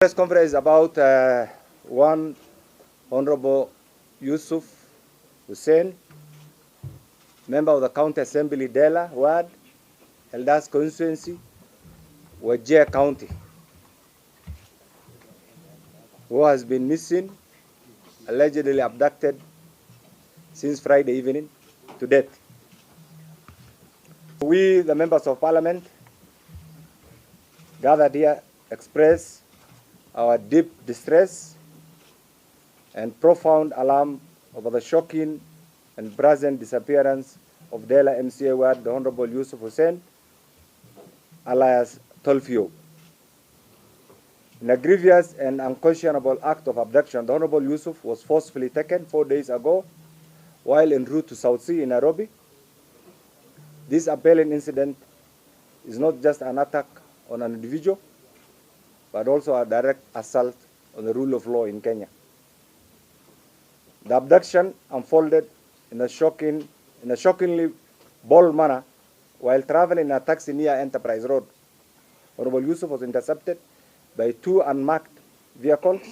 Press conference is about one Honorable Yusuf Hussein, member of the County Assembly, Dela Ward, Eldas Constituency, Wajir County, who has been missing, allegedly abducted since Friday evening to date. We, the members of Parliament, gathered here, express our deep distress and profound alarm over the shocking and brazen disappearance of Dela MCA Ward, the Honorable Yusuf Hussein, alias Tolfio. In a grievous and unconscionable act of abduction, the Honorable Yusuf was forcefully taken 4 days ago while en route to South Sea in Nairobi. This appalling incident is not just an attack on an individual, but also a direct assault on the rule of law in Kenya. The abduction unfolded in a shockingly bold manner while traveling in a taxi near Enterprise Road. Honorable Yusuf was intercepted by 2 unmarked vehicles.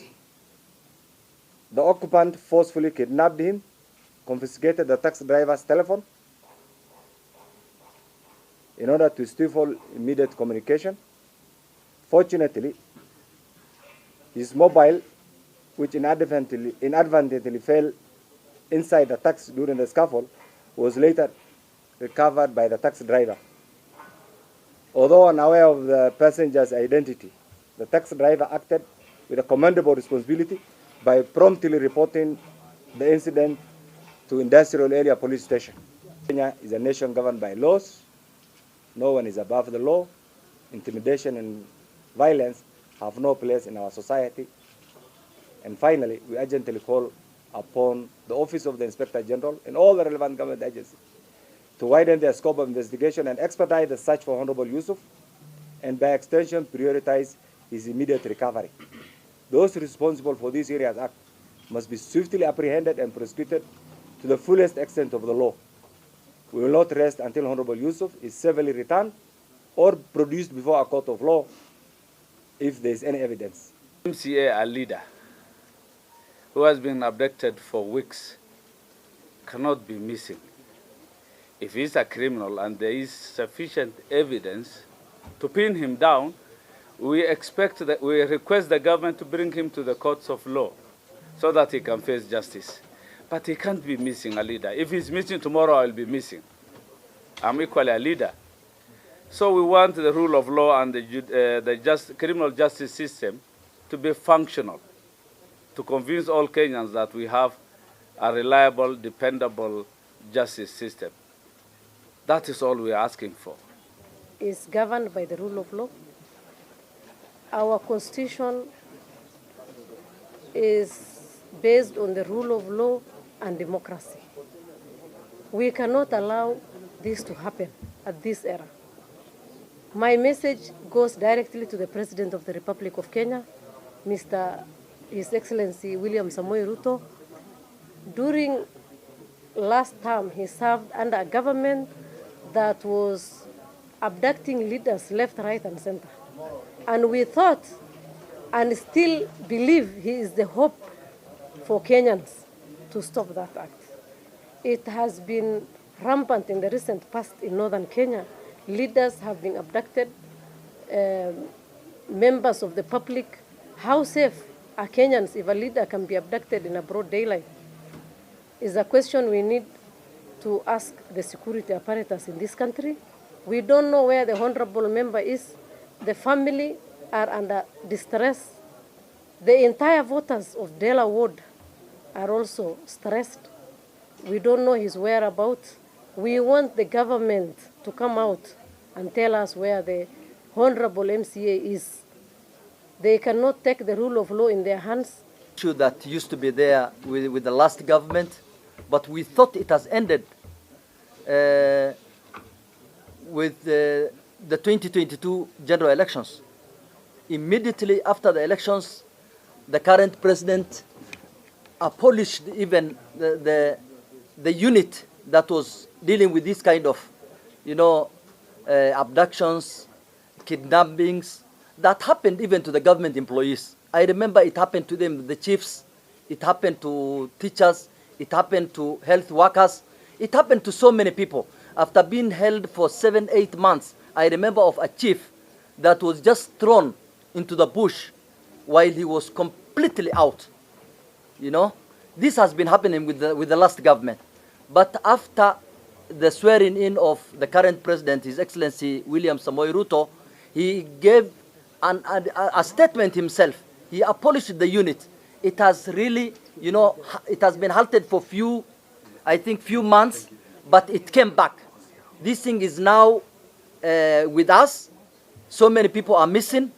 The occupant forcefully kidnapped him, confiscated the taxi driver's telephone in order to stifle immediate communication. Fortunately, his mobile, which inadvertently fell inside the taxi during the scuffle, was later recovered by the taxi driver. Although unaware of the passenger's identity, the taxi driver acted with a commendable responsibility by promptly reporting the incident to Industrial Area Police Station. Kenya is a nation governed by laws. No one is above the law. Intimidation and violence have no place in our society. And finally, we urgently call upon the Office of the Inspector General and all the relevant government agencies to widen their scope of investigation and expedite the search for Honorable Yusuf, and by extension, prioritize his immediate recovery. Those responsible for this serious act must be swiftly apprehended and prosecuted to the fullest extent of the law. We will not rest until Honorable Yusuf is severely returned or produced before a court of law if there is any evidence. MCA, a leader who has been abducted for weeks, cannot be missing. If he's a criminal and there is sufficient evidence to pin him down, we request the government to bring him to the courts of law so that he can face justice. But he can't be missing a leader. If he's missing tomorrow, I'll be missing. I'm equally a leader. So we want the rule of law and the criminal justice system to be functional, to convince all Kenyans that we have a reliable, dependable justice system. That is all we are asking for. Is governed by the rule of law. Our constitution is based on the rule of law and democracy. We cannot allow this to happen at this era. My message goes directly to the President of the Republic of Kenya, His Excellency William Samoei Ruto. During last term, he served under a government that was abducting leaders left, right, and center. And we thought and still believe he is the hope for Kenyans to stop that act. It has been rampant in the recent past in northern Kenya. Leaders have been abducted, members of the public. How safe are Kenyans if a leader can be abducted in a broad daylight? Is a question we need to ask the security apparatus in this country. We don't know where the honorable member is. The family are under distress. The entire voters of Dela Ward are also stressed. We don't know his whereabouts. We want the government to come out and tell us where the honorable MCA is. They cannot take the rule of law in their hands. Issue that used to be there with the last government, but we thought it has ended with the 2022 general elections. Immediately after the elections, the current president abolished even the unit that was dealing with this kind of, abductions, kidnappings, that happened even to the government employees. I remember it happened to them, the chiefs, it happened to teachers, it happened to health workers, it happened to so many people. After being held for 7, 8 months, I remember of a chief that was just thrown into the bush while he was completely out. You know, this has been happening with the last government. But after the swearing in of the current president, His Excellency William Samoei Ruto, he gave a statement himself. He abolished the unit. It has really, you know, it has been halted for few months, but it came back. This thing is now with us. So many people are missing.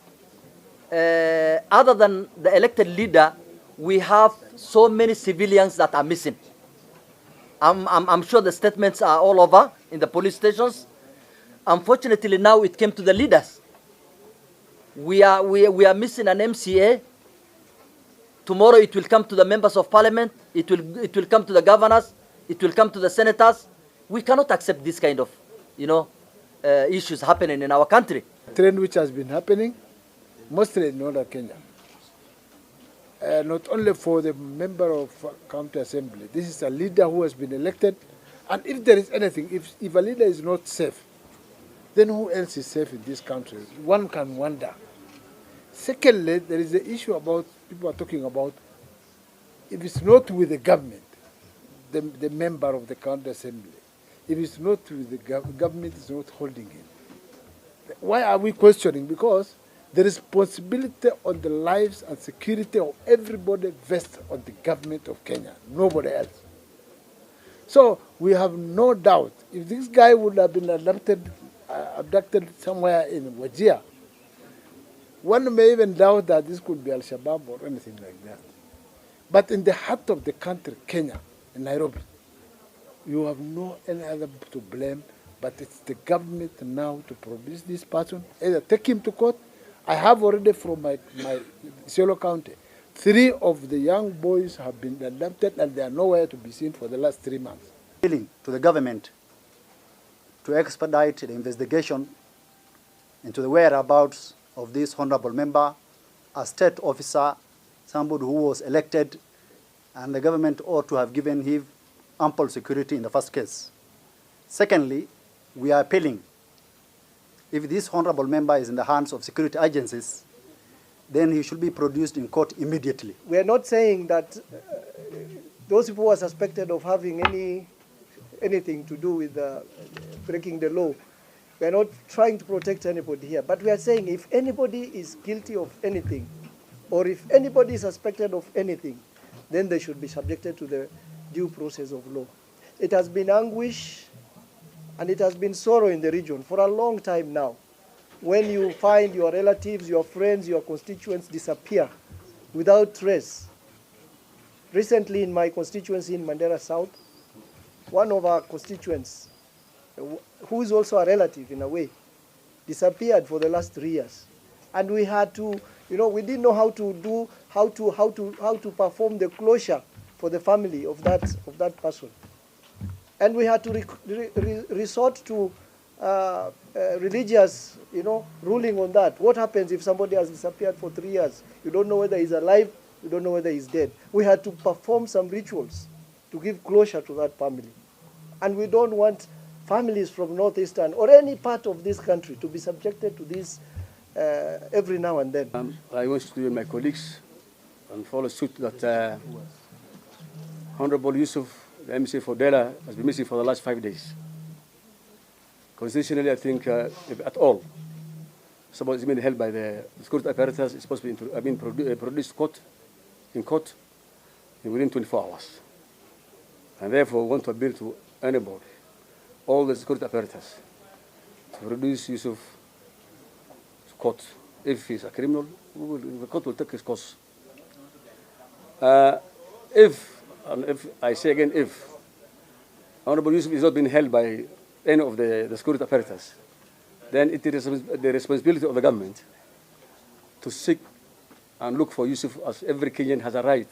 Other than the elected leader, we have so many civilians that are missing. I'm sure the statements are all over in the police stations. Unfortunately, now it came to the leaders. We are missing an MCA. Tomorrow it will come to the members of parliament. It will come to the governors. It will come to the senators. We cannot accept this kind of, you know, issues happening in our country. Trend which has been happening mostly in northern Kenya. Not only for the member of county assembly. This is a leader who has been elected, and if there is anything, if a leader is not safe, then who else is safe in this country? One can wonder. Secondly, there is the issue about, people are talking about, if it's not with the government, the member of the county assembly, if it's not with the government is not holding it. Why are we questioning? Because the responsibility on the lives and security of everybody vests on the government of Kenya, nobody else. So we have no doubt, if this guy would have been abducted somewhere in Wajir, one may even doubt that this could be Al-Shabaab or anything like that. But in the heart of the country, Kenya, in Nairobi, you have no any other to blame, but it's the government now to produce this person, either take him to court. I have already from my Isiolo County, 3 of the young boys have been abducted and they are nowhere to be seen for the last 3 months. Appealing to the government to expedite the investigation into the whereabouts of this honorable member, a state officer, somebody who was elected, and the government ought to have given him ample security in the first case. Secondly, we are appealing, if this honorable member is in the hands of security agencies, then he should be produced in court immediately. We are not saying that those people who are suspected of having anything to do with breaking the law, we are not trying to protect anybody here. But we are saying if anybody is guilty of anything, or if anybody is suspected of anything, then they should be subjected to the due process of law. It has been anguish and it has been sorrow in the region for a long time now. When you find your relatives, your friends, your constituents disappear without trace. Recently in my constituency in Mandera South, one of our constituents, who is also a relative in a way, disappeared for the last 3 years. And we had to, we didn't know how to perform the closure for the family of that person. And we had to resort to religious, ruling on that. What happens if somebody has disappeared for 3 years? You don't know whether he's alive, you don't know whether he's dead. We had to perform some rituals to give closure to that family. And we don't want families from Northeastern or any part of this country to be subjected to this every now and then. I want to join my colleagues and follow suit that Honorable Yusuf, the MC for Dela, has been missing for the last 5 days. Constitutionally, I think, if at all, somebody is being held by the security apparatus, is supposed to be produced in court within 24 hours. And therefore, we want to appeal to anybody, all the security apparatus, to produce Yusuf to court. If he's a criminal, the court will take his course. If I say again, if Honorable Yusuf is not being held by any of the security apparatus, then it is the responsibility of the government to seek and look for Yusuf, as every Kenyan has a right